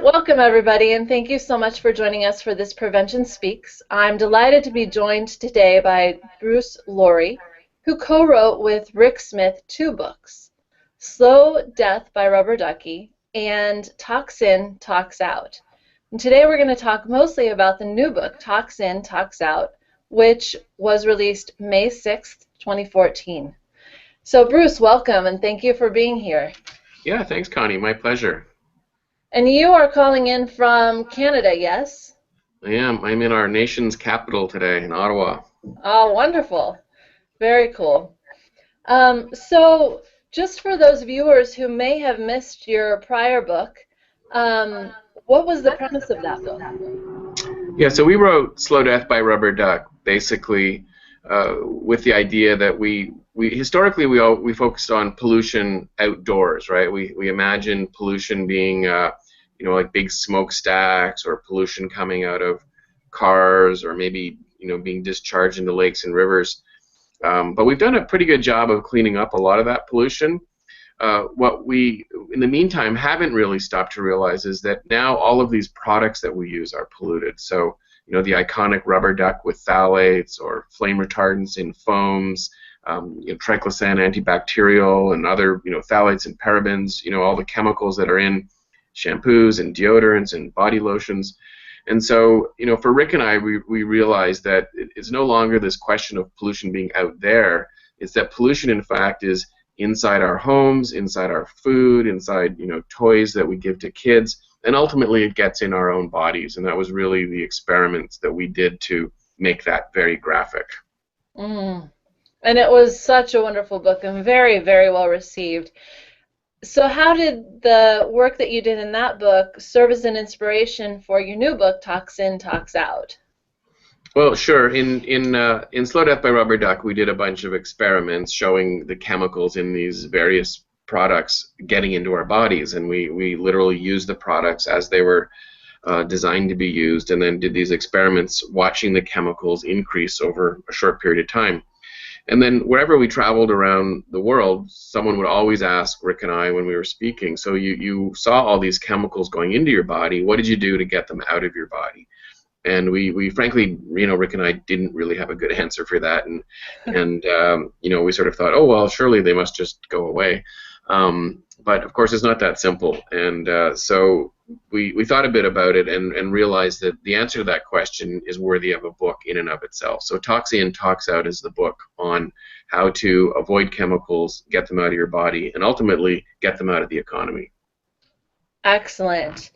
Welcome, everybody, and thank you so much for joining us for this Prevention Speaks. I'm delighted to be joined today by Bruce Lourie, who co-wrote with Rick Smith two books, Slow Death by Rubber Ducky and Toxin Toxout. And today we're going to talk mostly about the new book, Toxin Toxout, which was released May 6th, 2014. So Bruce, welcome, and thank you for being here. Yeah, thanks, Connie. My pleasure. And you are calling in from Canada, yes? I am. I'm in our nation's capital today, in Ottawa. Oh, wonderful. Very cool. So just for those viewers who may have missed your prior book, what was the premise of that book? Yeah, so we wrote Slow Death by Rubber Duck, basically with the idea that we historically we focused on pollution outdoors, right? We imagine pollution being like big smokestacks or pollution coming out of cars or maybe being discharged into lakes and rivers. But we've done a pretty good job of cleaning up a lot of that pollution. What we, in the meantime, haven't really stopped to realize is that now all of these products that we use are polluted. So, the iconic rubber duck with phthalates or flame retardants in foams, triclosan antibacterial and other, phthalates and parabens, all the chemicals that are in shampoos and deodorants and body lotions. And so, for Rick and I, we realized that it's no longer this question of pollution being out there. It's that pollution, in fact, is inside our homes, inside our food, inside, toys that we give to kids, and ultimately it gets in our own bodies. And that was really the experiments that we did to make that very graphic. And it was such a wonderful book and very, very well received. So how did the work that you did in that book serve as an inspiration for your new book, Toxin Toxout? Well, sure. In Slow Death by Rubber Duck, we did a bunch of experiments showing the chemicals in these various products getting into our bodies, and we literally used the products as they were designed to be used, and then did these experiments watching the chemicals increase over a short period of time. And then wherever we traveled around the world, someone would always ask Rick and I when we were speaking, so you saw all these chemicals going into your body, what did you do to get them out of your body? And we frankly, Rick and I didn't really have a good answer for that, and we sort of thought, oh well, surely they must just go away. But of course, it's not that simple, and so we thought a bit about it and realized that the answer to that question is worthy of a book in and of itself. So Toxin Toxout is the book on how to avoid chemicals, get them out of your body, and ultimately get them out of the economy. Excellent.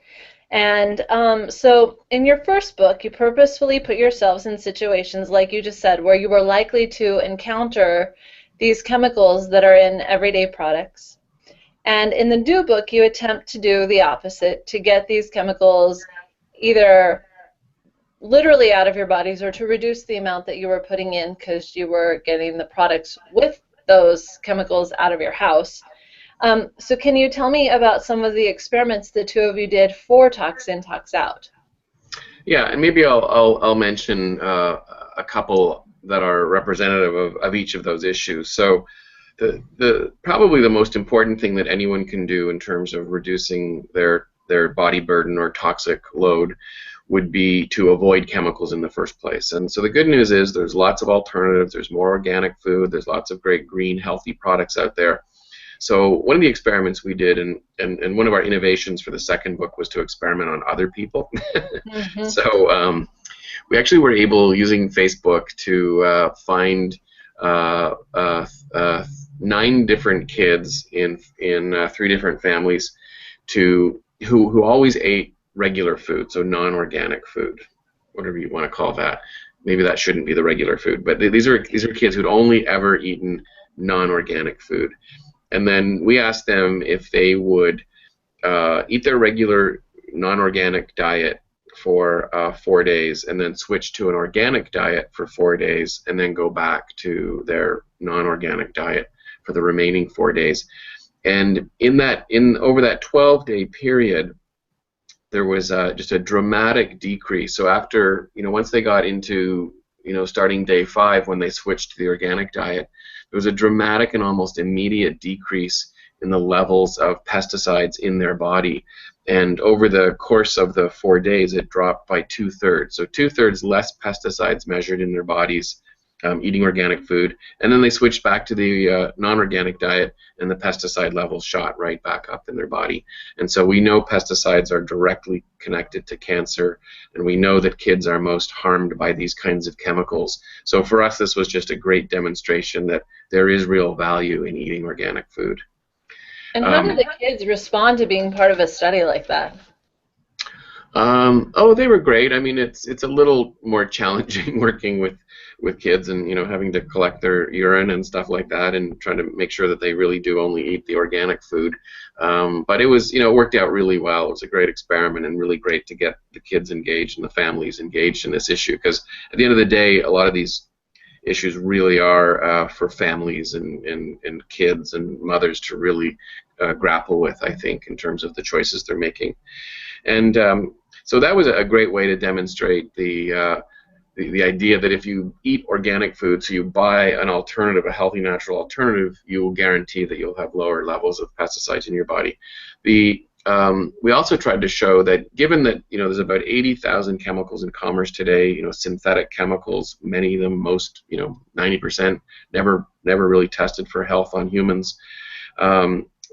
And so in your first book, you purposefully put yourselves in situations, like you just said, where you were likely to encounter these chemicals that are in everyday products. And in the new book, you attempt to do the opposite, to get these chemicals either literally out of your bodies or to reduce the amount that you were putting in because you were getting the products with those chemicals out of your house. So can you tell me about some of the experiments the two of you did for Toxin Toxout? Yeah, and maybe I'll mention a couple that are representative of each of those issues. So probably the most important thing that anyone can do in terms of reducing their body burden or toxic load would be to avoid chemicals in the first place. And so the good news is there's lots of alternatives, there's more organic food, there's lots of great green, healthy products out there. So one of the experiments we did, and one of our innovations for the second book was to experiment on other people. Mm-hmm. So we actually were able, using Facebook, to find 9 different kids in 3 different families who always ate regular food, so non-organic food, whatever you want to call that. Maybe that shouldn't be the regular food, but these are kids who'd only ever eaten non-organic food. And then we asked them if they would eat their regular non-organic diet for 4 days and then switch to an organic diet for 4 days and then go back to their non-organic diet for the remaining 4 days. And over that 12-day period, there was just a dramatic decrease. So after, once they got into, starting day 5 when they switched to the organic diet, there was a dramatic and almost immediate decrease in the levels of pesticides in their body. And over the course of the 4 days, it dropped by 2/3. So 2/3 less pesticides measured in their bodies, eating organic food. And then they switched back to the non-organic diet, and the pesticide levels shot right back up in their body. And so we know pesticides are directly connected to cancer, and we know that kids are most harmed by these kinds of chemicals. So for us, this was just a great demonstration that there is real value in eating organic food. And how did the kids respond to being part of a study like that? Oh, they were great. I mean, it's a little more challenging working with kids, and having to collect their urine and stuff like that, and trying to make sure that they really do only eat the organic food. But it was, it worked out really well. It was a great experiment, and really great to get the kids engaged and the families engaged in this issue, because at the end of the day, a lot of these issues really are for families and kids and mothers to really grapple with, I think, in terms of the choices they're making. And so that was a great way to demonstrate the idea that if you eat organic food, so you buy an alternative, a healthy natural alternative, you will guarantee that you'll have lower levels of pesticides in your body. We also tried to show that, given that there's about 80,000 chemicals in commerce today, synthetic chemicals, many of them, most 90% never really tested for health on humans.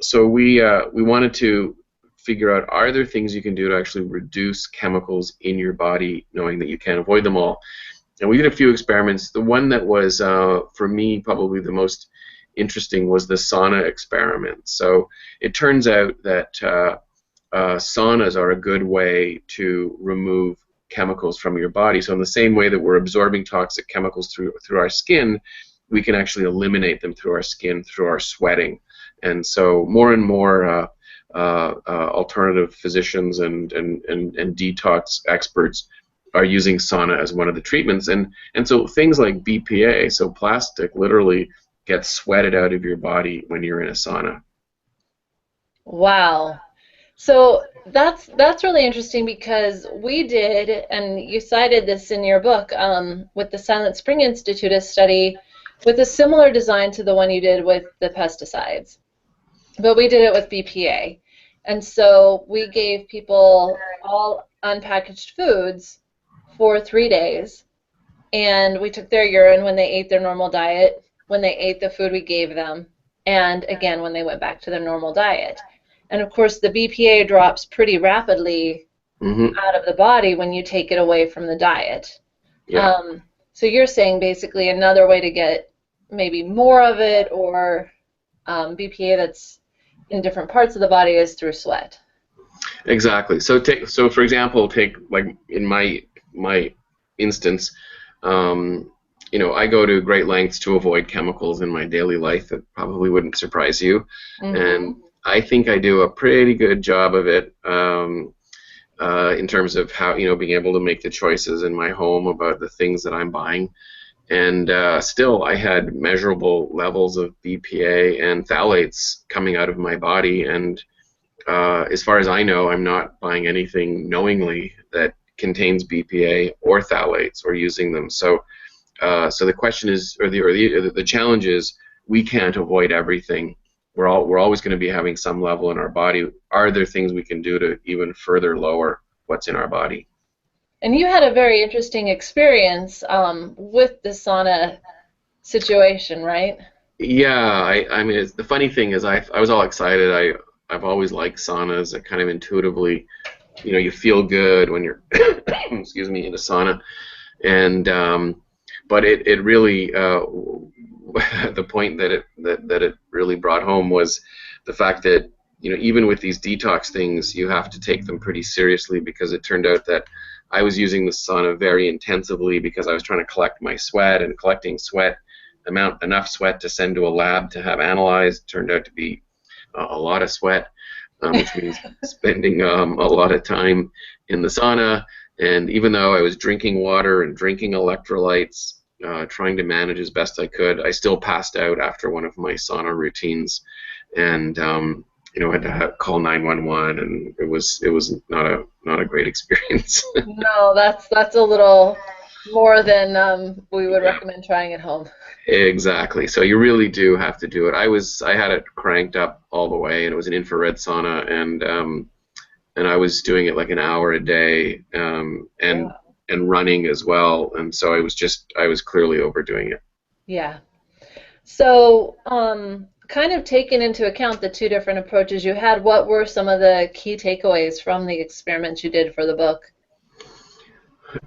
So we wanted to figure out, are there things you can do to actually reduce chemicals in your body, knowing that you can't avoid them all? And we did a few experiments. The one that was, for me, probably the most interesting was the sauna experiment. So it turns out that saunas are a good way to remove chemicals from your body. So in the same way that we're absorbing toxic chemicals through our skin, we can actually eliminate them through our skin, through our sweating. And so more and more alternative physicians and detox experts are using sauna as one of the treatments, and so things like BPA, so plastic, literally gets sweated out of your body when you're in a sauna. Wow. So that's really interesting, because we did, and you cited this in your book, with the Silent Spring Institute, a study with a similar design to the one you did with the pesticides, but we did it with BPA. And so we gave people all unpackaged foods for 3 days, and we took their urine when they ate their normal diet, when they ate the food we gave them, and again when they went back to their normal diet. And of course the BPA drops pretty rapidly out of the body when you take it away from the diet. Yeah. So you're saying basically another way to get maybe more of it, or BPA that's in different parts of the body, is through sweat. Exactly. So for example, take like in my instance, I go to great lengths to avoid chemicals in my daily life. That probably wouldn't surprise you, and I think I do a pretty good job of it in terms of how being able to make the choices in my home about the things that I'm buying. And still, I had measurable levels of BPA and phthalates coming out of my body. And as far as I know, I'm not buying anything knowingly that contains BPA or phthalates or using them. So the question is, or the challenge is, we can't avoid everything. We're always going to be having some level in our body. Are there things we can do to even further lower what's in our body? And you had a very interesting experience with the sauna situation, right? Yeah, I mean, the funny thing is, I was all excited. I've always liked saunas. I kind of intuitively, you feel good when you're, excuse me, in a sauna, and but it really, the point that it really brought home was the fact that even with these detox things, you have to take them pretty seriously, because it turned out that I was using the sauna very intensively because I was trying to collect my sweat, and collecting sweat, enough sweat to send to a lab to have analyzed, turned out to be a lot of sweat, which means spending a lot of time in the sauna. And even though I was drinking water and drinking electrolytes, trying to manage as best I could, I still passed out after one of my sauna routines, and had to call 911, and it was not a great experience. No, that's a little more than we would recommend trying at home. Exactly. So you really do have to do it. I had it cranked up all the way, and it was an infrared sauna, and and I was doing it like an hour a day, Wow. and running as well, and so I was clearly overdoing it. Yeah. So, kind of taking into account the two different approaches you had, what were some of the key takeaways from the experiments you did for the book?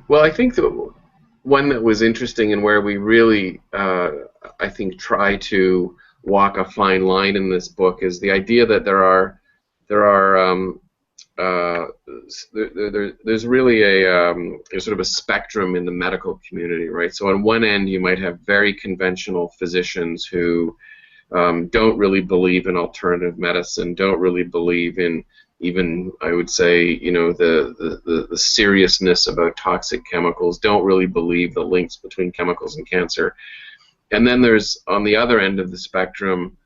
Well, I think the one that was interesting and where we really, I think, try to walk a fine line in this book is the idea that there are uh, there's really there's sort of a spectrum in the medical community, right? So on one end, you might have very conventional physicians who don't really believe in alternative medicine, don't really believe in even, I would say, the seriousness about toxic chemicals, don't really believe the links between chemicals and cancer. And then there's, on the other end of the spectrum,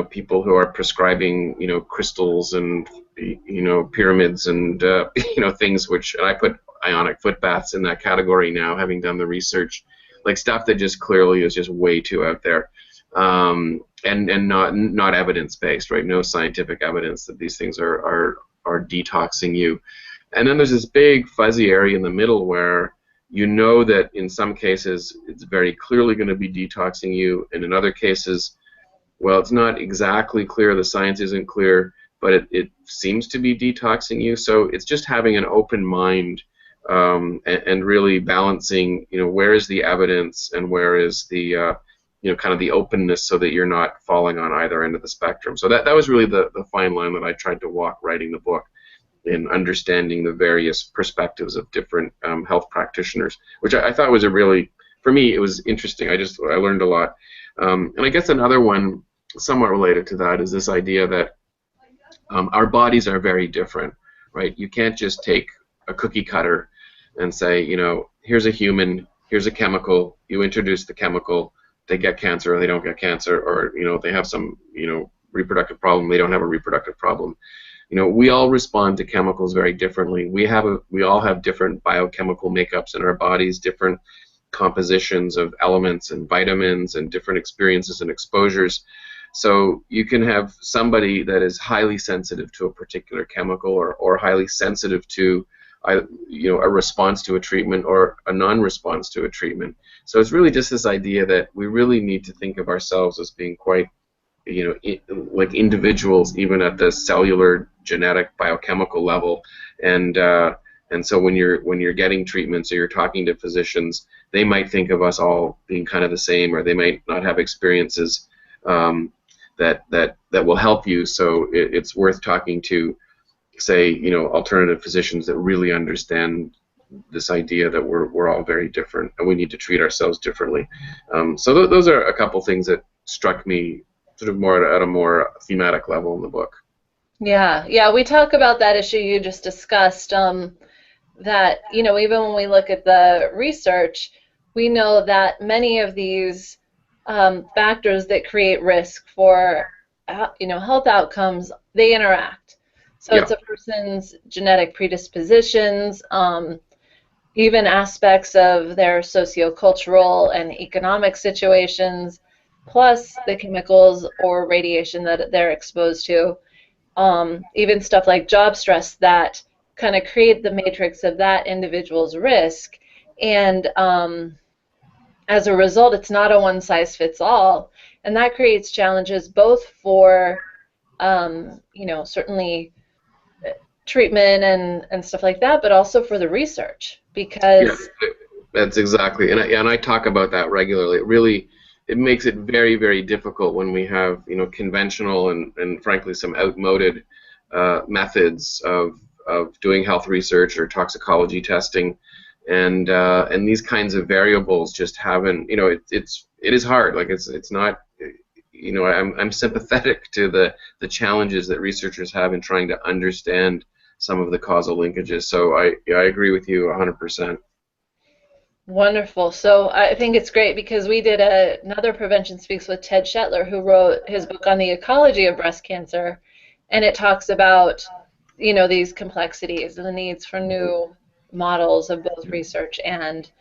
people who are prescribing, crystals and, pyramids and, things which, and I put ionic foot baths in that category now, having done the research, like stuff that just clearly is just way too out there, and not evidence based, right? No scientific evidence that these things are detoxing you. And then there's this big fuzzy area in the middle where that in some cases it's very clearly going to be detoxing you, and in other cases, well, it's not exactly clear, the science isn't clear, but it seems to be detoxing you. So it's just having an open mind, and really balancing, where is the evidence and where is the, kind of the openness, so that you're not falling on either end of the spectrum. So that was really the fine line that I tried to walk writing the book, in understanding the various perspectives of different health practitioners, which I thought was for me, it was interesting. I learned a lot. And I guess another one somewhat related to that is this idea that our bodies are very different, right? You can't just take a cookie cutter and say, here's a human, here's a chemical, you introduce the chemical, they get cancer or they don't get cancer, or, they have some, reproductive problem, they don't have a reproductive problem. We all respond to chemicals very differently. We all have different biochemical makeups in our bodies, different compositions of elements and vitamins, and different experiences and exposures. So you can have somebody that is highly sensitive to a particular chemical, or highly sensitive to a response to a treatment or a non-response to a treatment. So it's really just this idea that we really need to think of ourselves as being quite, like individuals, even at the cellular, genetic, biochemical level, and so when you're getting treatments or you're talking to physicians, they might think of us all being kind of the same, or they might not have experiences that will help you. So it's worth talking to, say, alternative physicians that really understand this idea that we're all very different and we need to treat ourselves differently. So those are a couple things that struck me sort of more at a more thematic level in the book. Yeah, yeah, we talk about that issue you just discussed, that, even when we look at the research, we know that many of these factors that create risk for, health outcomes, they interact. So Yeah. it's a person's genetic predispositions, even aspects of their sociocultural and economic situations, plus the chemicals or radiation that they're exposed to, even stuff like job stress that kind of create the matrix of that individual's risk. And as a result, it's not a one-size-fits-all, and that creates challenges both for, certainly treatment and stuff like that, but also for the research, Yeah, because that's exactly, and I talk about that regularly. It makes it very, very difficult when we have, conventional and frankly some outmoded methods of doing health research or toxicology testing, and these kinds of variables just haven't, it is hard. Like it's not, I'm sympathetic to the challenges that researchers have in trying to understand some of the causal linkages. So I agree with you 100%. wonderful. So I think it's great because we did another Prevention Speaks with Ted Shetler, who wrote his book on the ecology of breast cancer, and it talks about, these complexities and the needs for new models of both research and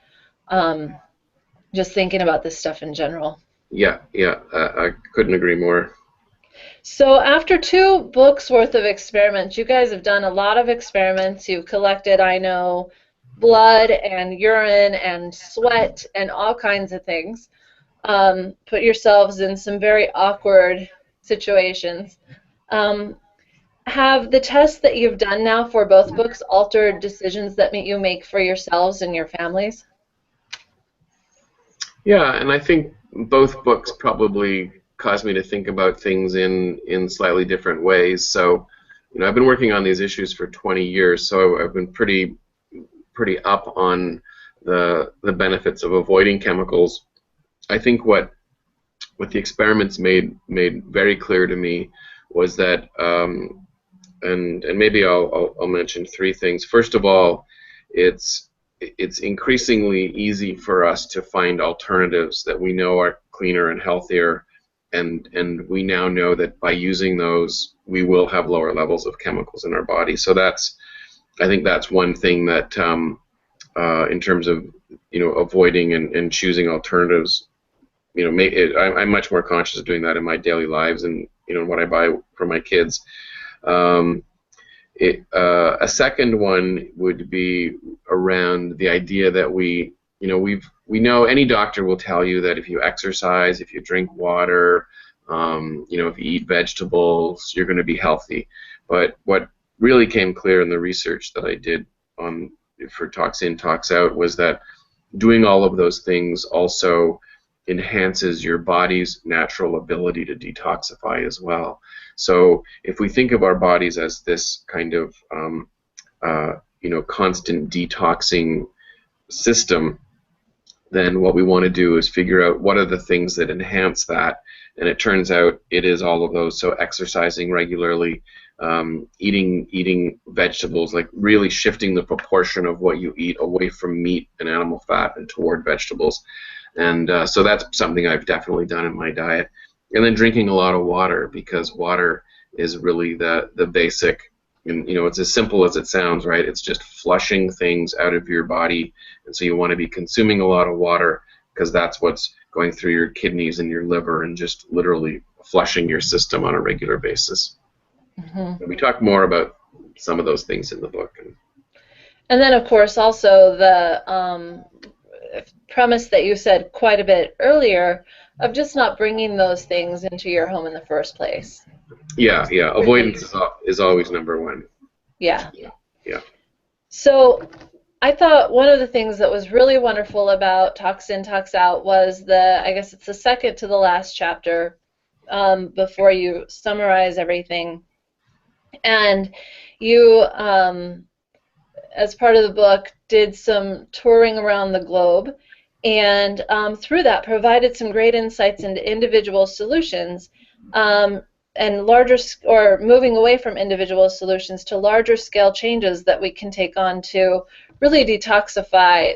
just thinking about this stuff in general. Yeah, yeah, I couldn't agree more. So after 2 books worth of experiments, you guys have done a lot of experiments. You've collected, I know, blood and urine and sweat and all kinds of things. Put yourselves in some very awkward situations. Um, have the tests that you've done now for both books altered decisions that you make for yourselves and your families? Yeah, and I think both books probably caused me to think about things in slightly different ways. So, I've been working on these issues for 20 years, so I've been pretty up on the benefits of avoiding chemicals. I think what the experiments made very clear to me was that, and maybe I'll mention 3 things. First of all, it's increasingly easy for us to find alternatives that we know are cleaner and healthier, and we now know that by using those we will have lower levels of chemicals in our body. So I think that's one thing that, in terms of avoiding and choosing alternatives, I'm much more conscious of doing that in my daily lives and what I buy for my kids. Um, a second one would be around the idea that we know any doctor will tell you that if you exercise, if you drink water, if you eat vegetables, you're going to be healthy. But what really came clear in the research that I did for Toxin Toxout was that doing all of those things also enhances your body's natural ability to detoxify as well. So if we think of our bodies as this kind of constant detoxing system, then what we want to do is figure out what are the things that enhance that. And it turns out it is all of those. So exercising regularly, eating vegetables, like really shifting the proportion of what you eat away from meat and animal fat and toward vegetables. And so that's something I've definitely done in my diet. And then drinking a lot of water, because water is really the basic, and it's as simple as it sounds, right? It's just flushing things out of your body. And so you want to be consuming a lot of water, because that's what's going through your kidneys and your liver and just literally flushing your system on a regular basis. Mm-hmm. And we talk more about some of those things in the book. And then, of course, also the premise that you said quite a bit earlier of just not bringing those things into your home in the first place. Yeah. Avoidance is always number one. Yeah. Yeah. So I thought one of the things that was really wonderful about Toxin Toxout was I guess it's the second to the last chapter, before you summarize everything. And you, as part of the book, did some touring around the globe, and through that provided some great insights into individual solutions, and moving away from individual solutions to larger scale changes that we can take on to really detoxify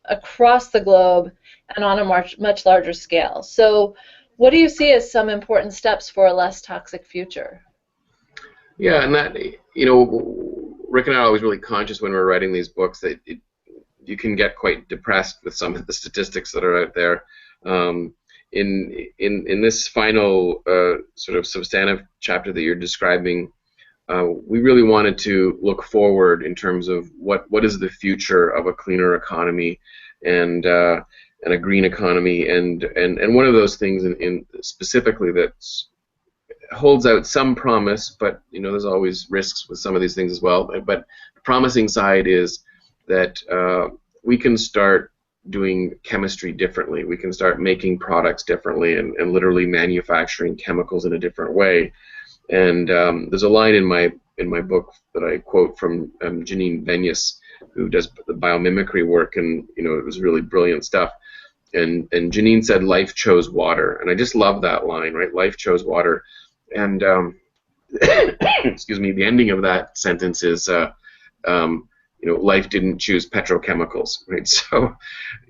across the globe and on a much larger scale. So what do you see as some important steps for a less toxic future? Yeah, and that, Rick and I are always really conscious when we're writing these books that you can get quite depressed with some of the statistics that are out there. In this final sort of substantive chapter that you're describing, we really wanted to look forward in terms of what is the future of a cleaner economy and a green economy, and one of those things in specifically that's holds out some promise, but there's always risks with some of these things as well. But the promising side is that we can start doing chemistry differently. We can start making products differently and literally manufacturing chemicals in a different way. And there's a line in my book that I quote from Janine Benyus, who does the biomimicry work, and it was really brilliant stuff. And Janine said, "Life chose water," and I just love that line, right? Life chose water. And excuse me, the ending of that sentence is, life didn't choose petrochemicals, right? So,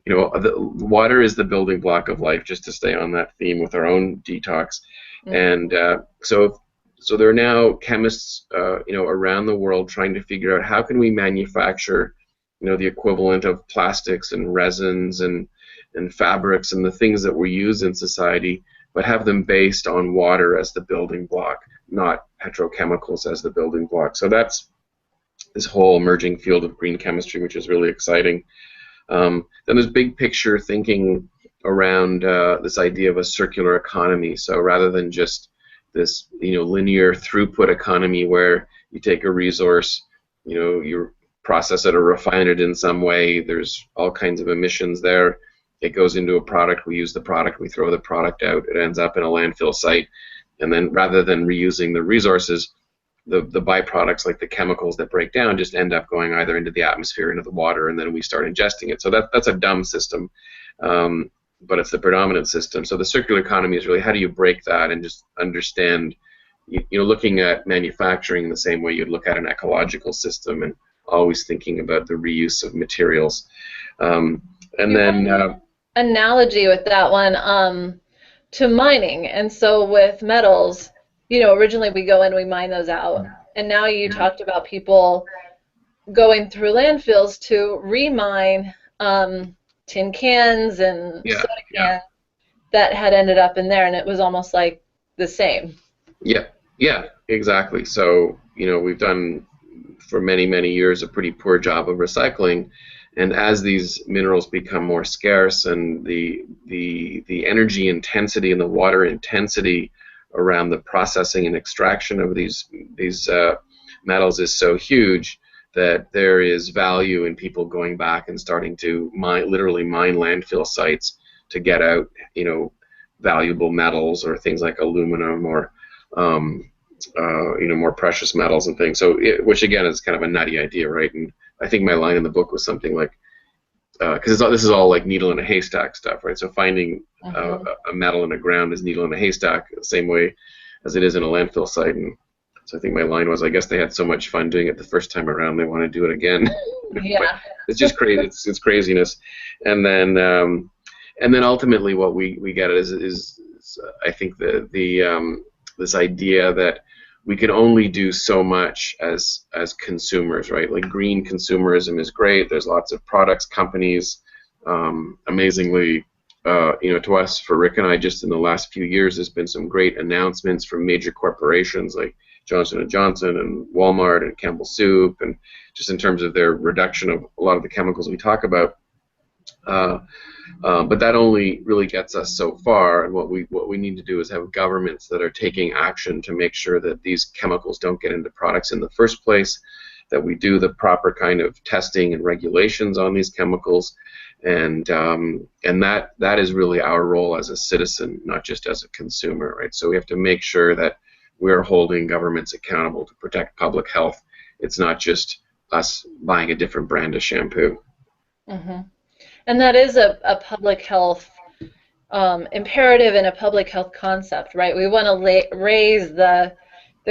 the water is the building block of life, just to stay on that theme with our own detox. Mm-hmm. And so there are now chemists, around the world trying to figure out how can we manufacture, the equivalent of plastics and resins and fabrics and the things that we use in society but have them based on water as the building block, not petrochemicals as the building block. So that's this whole emerging field of green chemistry, which is really exciting. Then there's big picture thinking around this idea of a circular economy. So rather than just this, linear throughput economy where you take a resource, you process it or refine it in some way, there's all kinds of emissions there. It goes into a product, we use the product, we throw the product out, it ends up in a landfill site, and then rather than reusing the resources, the byproducts like the chemicals that break down just end up going either into the atmosphere, into the water, and then we start ingesting it. So that's a dumb system, but it's the predominant system. So the circular economy is really how do you break that and just understand, looking at manufacturing the same way you'd look at an ecological system and always thinking about the reuse of materials. And then analogy with that one to mining, and so with metals, originally we go in, we mine those out, and now you talked about people going through landfills to remine tin cans and soda cans that had ended up in there, and it was almost like the same. Yeah, exactly. So we've done for many, many years a pretty poor job of recycling, and as these minerals become more scarce and the energy intensity and the water intensity around the processing and extraction of these metals is so huge that there is value in people going back and starting to literally mine landfill sites to get out, valuable metals or things like aluminum or more precious metals and things. So, which again is kind of a nutty idea, right? And I think my line in the book was something like, because this is all like needle in a haystack stuff, right? So finding a metal in the ground is needle in a haystack, the same way as it is in a landfill site. And so I think my line was, I guess they had so much fun doing it the first time around, they want to do it again. Yeah. It's just crazy. It's craziness. And then ultimately what we get is I think this idea that we can only do so much as consumers, right? Like green consumerism is great. There's lots of products, companies. Amazingly, to us, for Rick and I, just in the last few years, there's been some great announcements from major corporations like Johnson & Johnson and Walmart and Campbell Soup, and just in terms of their reduction of a lot of the chemicals we talk about. But that only really gets us so far, and what we need to do is have governments that are taking action to make sure that these chemicals don't get into products in the first place, that we do the proper kind of testing and regulations on these chemicals, and that is really our role as a citizen, not just as a consumer, right? So we have to make sure that we're holding governments accountable to protect public health. It's not just us buying a different brand of shampoo. Mm-hmm. And that is a public health imperative and a public health concept, right? We want to raise the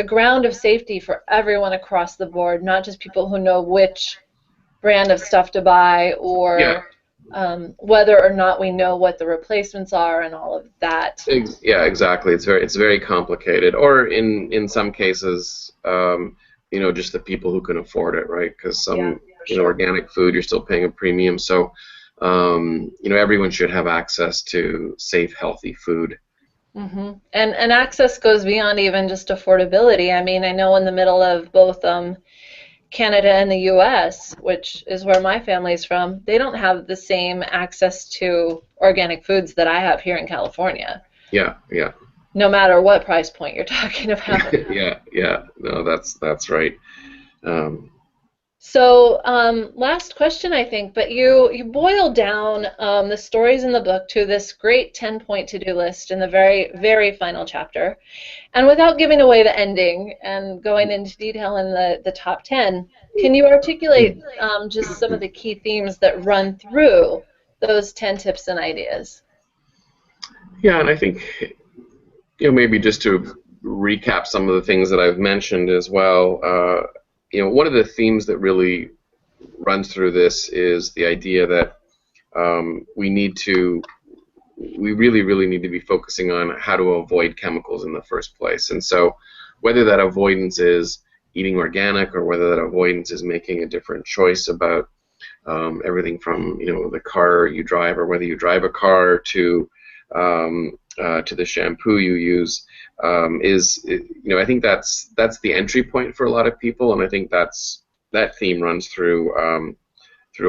ground of safety for everyone across the board, not just people who know which brand of stuff to buy or whether or not we know what the replacements are and all of that. Yeah, exactly. It's very complicated, or in some cases, just the people who can afford it, right? Because some organic food, you're still paying a premium. So everyone should have access to safe, healthy food. Mm-hmm. And access goes beyond even just affordability. I mean, I know in the middle of both Canada and the U.S., which is where my family's from, they don't have the same access to organic foods that I have here in California. Yeah. No matter what price point you're talking about. Yeah. No, that's right. So last question, I think, but you boil down the stories in the book to this great 10-point to-do list in the very, very final chapter. And without giving away the ending and going into detail in the top 10, can you articulate just some of the key themes that run through those 10 tips and ideas? Yeah, and I think, maybe just to recap some of the things that I've mentioned as well, one of the themes that really runs through this is the idea that we really, really need to be focusing on how to avoid chemicals in the first place. And so whether that avoidance is eating organic or whether that avoidance is making a different choice about everything from the car you drive or whether you drive a car to to the shampoo you use, I think that's the entry point for a lot of people, and I think that theme runs through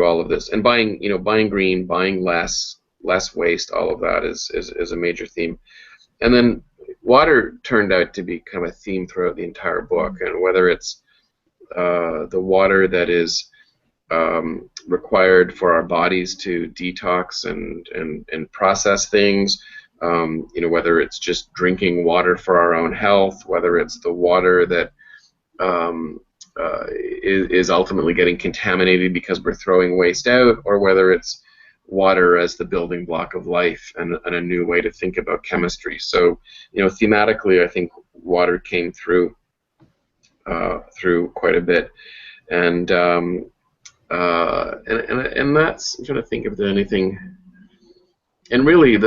all of this. And buying green, buying less waste, all of that is a major theme. And then water turned out to be kind of a theme throughout the entire book, and whether it's the water that is required for our bodies to detox and process things, whether it's just drinking water for our own health, whether it's the water that is ultimately getting contaminated because we're throwing waste out, or whether it's water as the building block of life and a new way to think about chemistry. So, thematically, I think water came through quite a bit, and that's, I'm trying to think if there's anything. And really,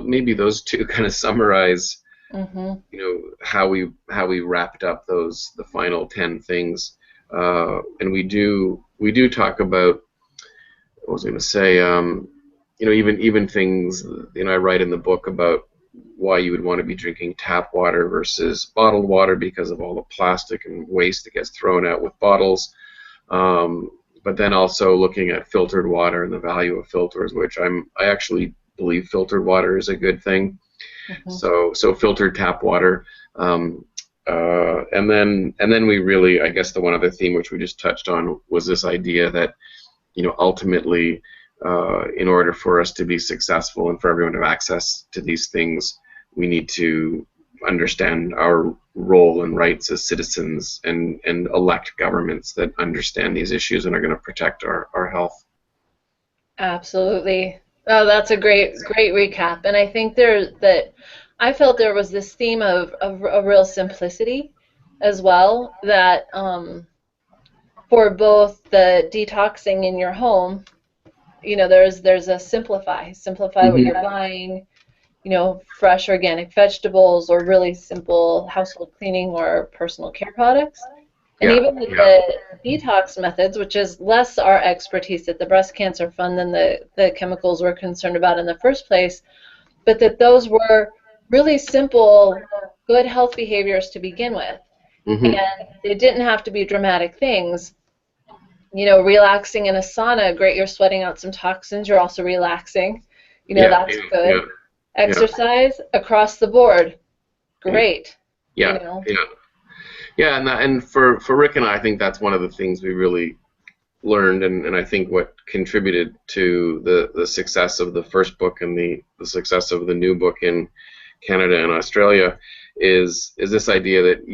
maybe those two kind of summarize, how we wrapped up the final 10 things. And we do talk about, I was going to say, even things, I write in the book about why you would want to be drinking tap water versus bottled water because of all the plastic and waste that gets thrown out with bottles. But then also looking at filtered water and the value of filters, which I actually believe filtered water is a good thing. So filtered tap water, and then we really, I guess the one other theme which we just touched on was this idea that ultimately, in order for us to be successful and for everyone to have access to these things, we need to understand our role and rights as citizens and elect governments that understand these issues and are going to protect our health. Absolutely. Oh, that's a great recap. And I think I felt there was this theme of a real simplicity as well, that for both the detoxing in your home, there's a simplify what you're buying, fresh organic vegetables or really simple household cleaning or personal care products. And even with the detox methods, which is less our expertise at the Breast Cancer Fund than the chemicals we're concerned about in the first place, but that those were really simple, good health behaviors to begin with. And they didn't have to be dramatic things. Relaxing in a sauna, great, you're sweating out some toxins, you're also relaxing. That's good. Exercise across the board, great. And for Rick and I think that's one of the things we really learned, and I think what contributed to the success of the first book and the success of the new book in Canada and Australia is this idea that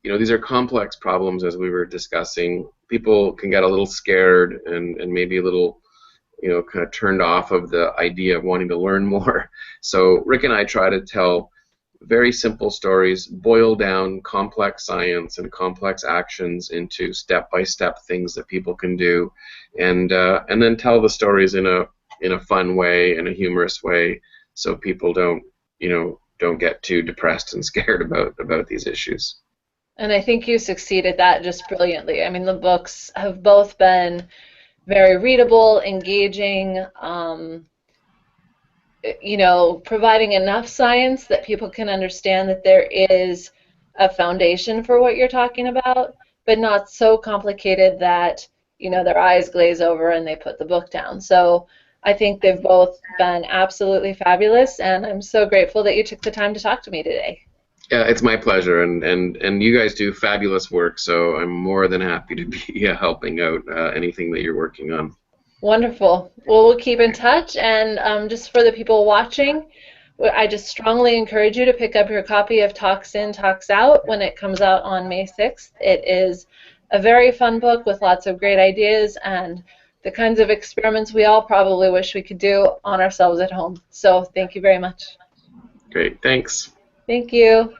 these are complex problems, as we were discussing. People can get a little scared and maybe a little kind of turned off of the idea of wanting to learn more. So Rick and I try to tell very simple stories, boil down complex science and complex actions into step-by-step things that people can do, and then tell the stories in a fun way, in a humorous way, so people don't get too depressed and scared about these issues. And I think you succeeded that just brilliantly. I mean, the books have both been very readable, engaging, providing enough science that people can understand that there is a foundation for what you're talking about, but not so complicated that, their eyes glaze over and they put the book down. So I think they've both been absolutely fabulous, and I'm so grateful that you took the time to talk to me today. Yeah, it's my pleasure, and you guys do fabulous work, so I'm more than happy to be helping out anything that you're working on. Wonderful. Well, we'll keep in touch, and just for the people watching, I just strongly encourage you to pick up your copy of TOXIN TOXOUT when it comes out on May 6th. It is a very fun book with lots of great ideas and the kinds of experiments we all probably wish we could do on ourselves at home. So thank you very much. Great. Thanks. Thank you.